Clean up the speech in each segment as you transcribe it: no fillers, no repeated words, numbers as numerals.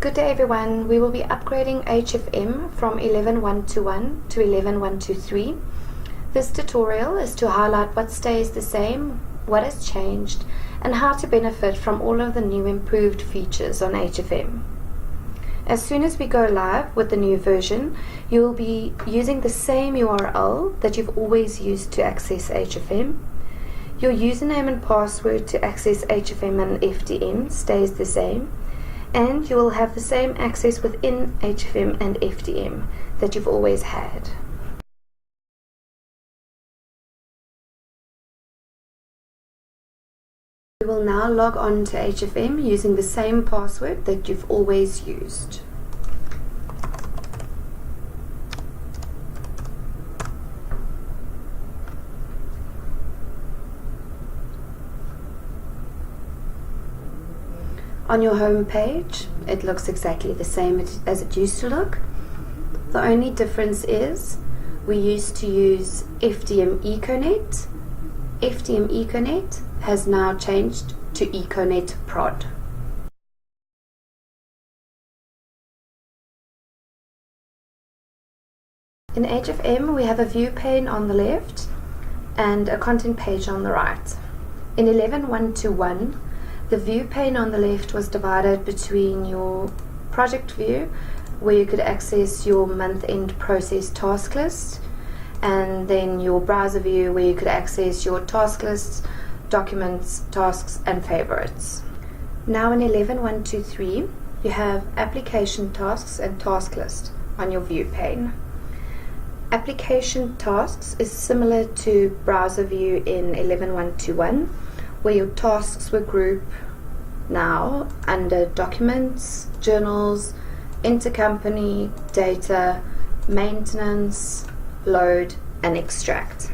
Good day everyone, we will be upgrading HFM from 11.121 to 11.123. This tutorial is to highlight what stays the same, what has changed, and how to benefit from all of the new improved features on HFM. As soon as we go live with the new version, you will be using the same URL that you've always used to access HFM. Your username and password to access HFM and FDM stays the same, and you will have the same access within HFM and FDM that you've always had. We will now log on to HFM using the same password that you've always used. On your home page, it looks exactly the same as it used to look. The only difference is we used to use FDM Econet. FDM Econet has now changed to Econet Prod. In HFM, we have a view pane on the left and a content page on the right. In 11.121, the view pane on the left was divided between your project view, where you could access your month-end process task list, and then your browser view, where you could access your task lists, documents, tasks, and favorites. Now in 11.123, you have application tasks and task list on your view pane. Application tasks is similar to browser view in 11.121, where your tasks were grouped now under documents, journals, intercompany, data, maintenance, load, and extract.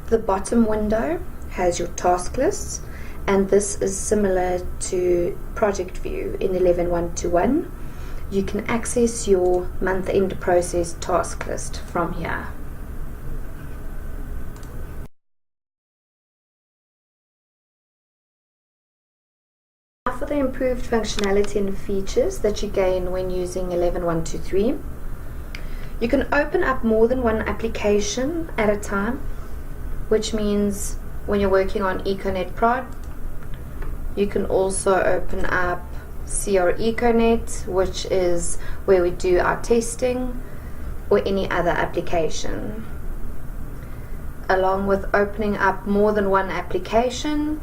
The bottom window has your task lists, and this is similar to project view in 11.121. You can access your month-end process task list from here. Now for the improved functionality and features that you gain when using 11.123. You can open up more than one application at a time, which means when you're working on Econet Prod, you can also open up CR Econet, which is where we do our testing, or any other application. Along with opening up more than one application,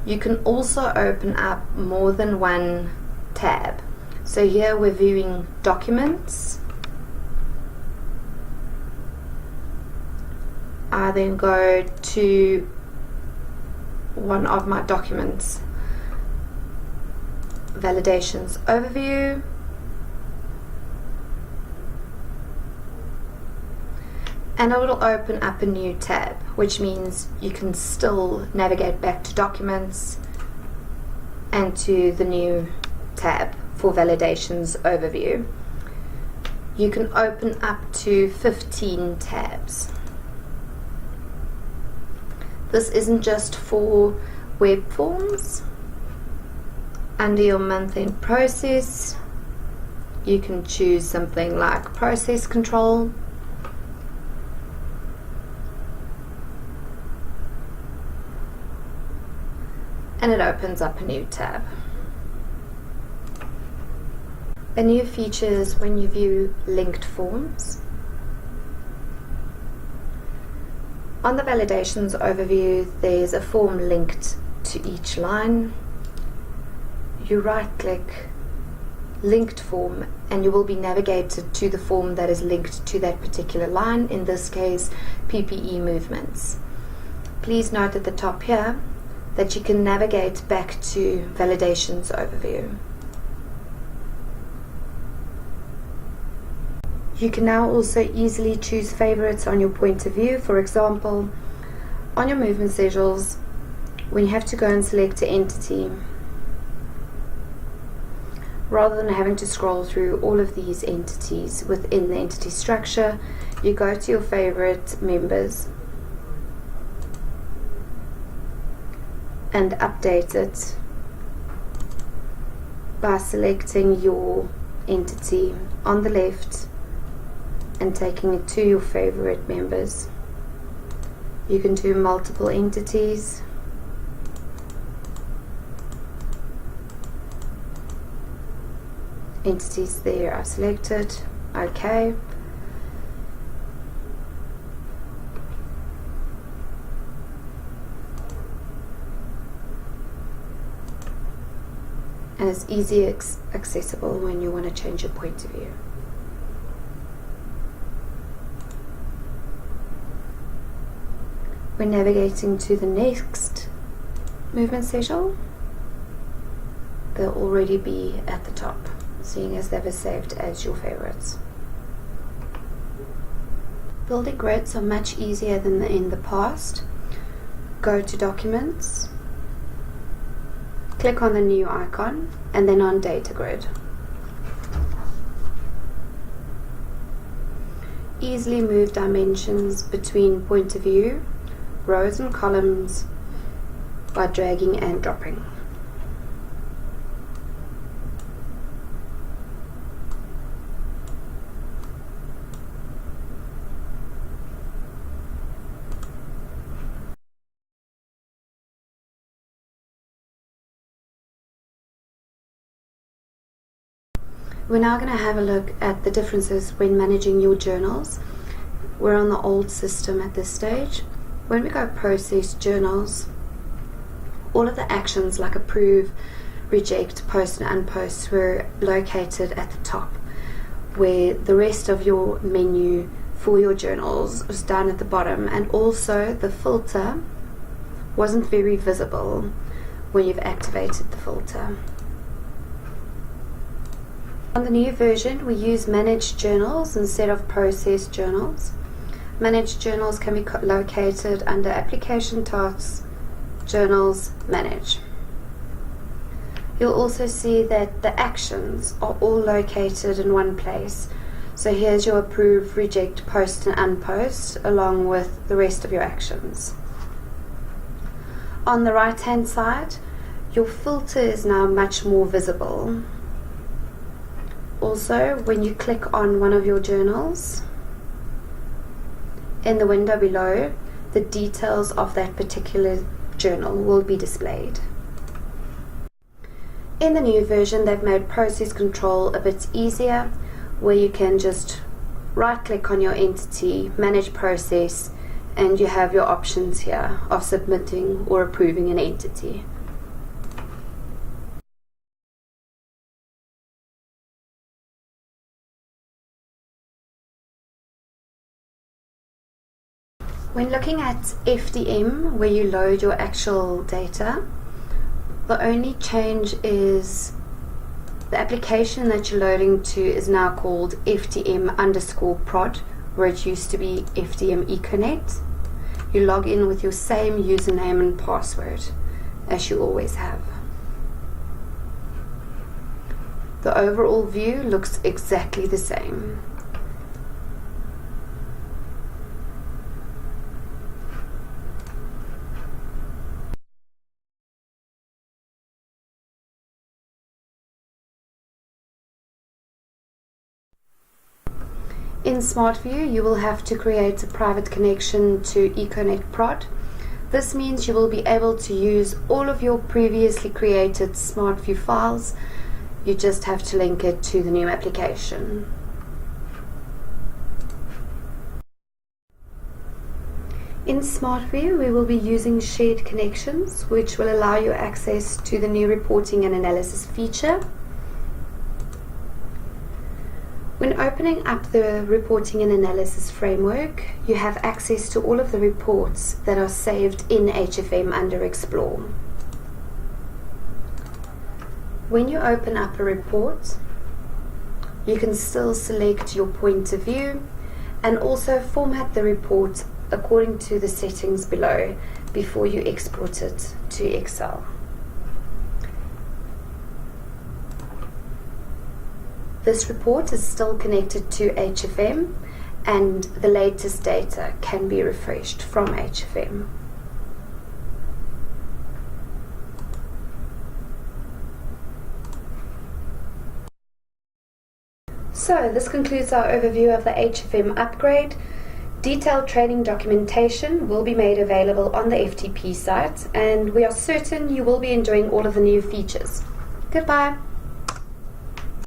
you can also open up more than one tab. So here we're viewing documents. I then go to one of my documents, validations overview, and it will open up a new tab, which means you can still navigate back to documents and to the new tab for validations overview. You can open up to 15 tabs. This isn't just for web forms. Under your month-end process, you can choose something like process control, and it opens up a new tab. A new feature is when you view linked forms. On the validations overview, there's a form linked to each line. You right-click linked form and you will be navigated to the form that is linked to that particular line, in this case PPE movements. Please note at the top here that you can navigate back to validations overview. You can now also easily choose favorites on your point of view. For example, on your movement schedules, when you have to go and select an entity, rather than having to scroll through all of these entities within the entity structure, you go to your favorite members and update it by selecting your entity on the left and taking it to your favorite members. You can do multiple entities. Entities there are selected. OK. And it's easy accessible when you want to change your point of view. When navigating to the next movement schedule, they'll already be at the top, seeing as they were saved as your favorites. Building grids are much easier than in the past. Go to Documents, click on the new icon, and then on Data Grid. Easily move dimensions between point of view, rows and columns by dragging and dropping. We're now going to have a look at the differences when managing your journals. We're on the old system at this stage. When we go process journals, all of the actions like approve, reject, post and unpost were located at the top, where the rest of your menu for your journals was down at the bottom, and also the filter wasn't very visible when you've activated the filter. On the new version, we use Manage Journals instead of Process Journals. Manage Journals can be located under Application Tasks, Journals, Manage. You'll also see that the actions are all located in one place. So here's your approve, reject, post and unpost, along with the rest of your actions. On the right hand side, your filter is now much more visible. Also, when you click on one of your journals, in the window below, the details of that particular journal will be displayed. In the new version, they've made process control a bit easier, where you can just right click on your entity, manage process, and you have your options here of submitting or approving an entity. When looking at FDM, where you load your actual data, the only change is the application that you're loading to is now called FDM_prod, where it used to be FDM Econet. You log in with your same username and password as you always have. The overall view looks exactly the same. In SmartView, you will have to create a private connection to Econet Prod. This means you will be able to use all of your previously created SmartView files. You just have to link it to the new application. In SmartView, we will be using shared connections, which will allow you access to the new reporting and analysis feature. When opening up the reporting and analysis framework, you have access to all of the reports that are saved in HFM under Explore. When you open up a report, you can still select your point of view and also format the report according to the settings below before you export it to Excel. This report is still connected to HFM, and the latest data can be refreshed from HFM. So this concludes our overview of the HFM upgrade. Detailed training documentation will be made available on the FTP site, and we are certain you will be enjoying all of the new features. Goodbye.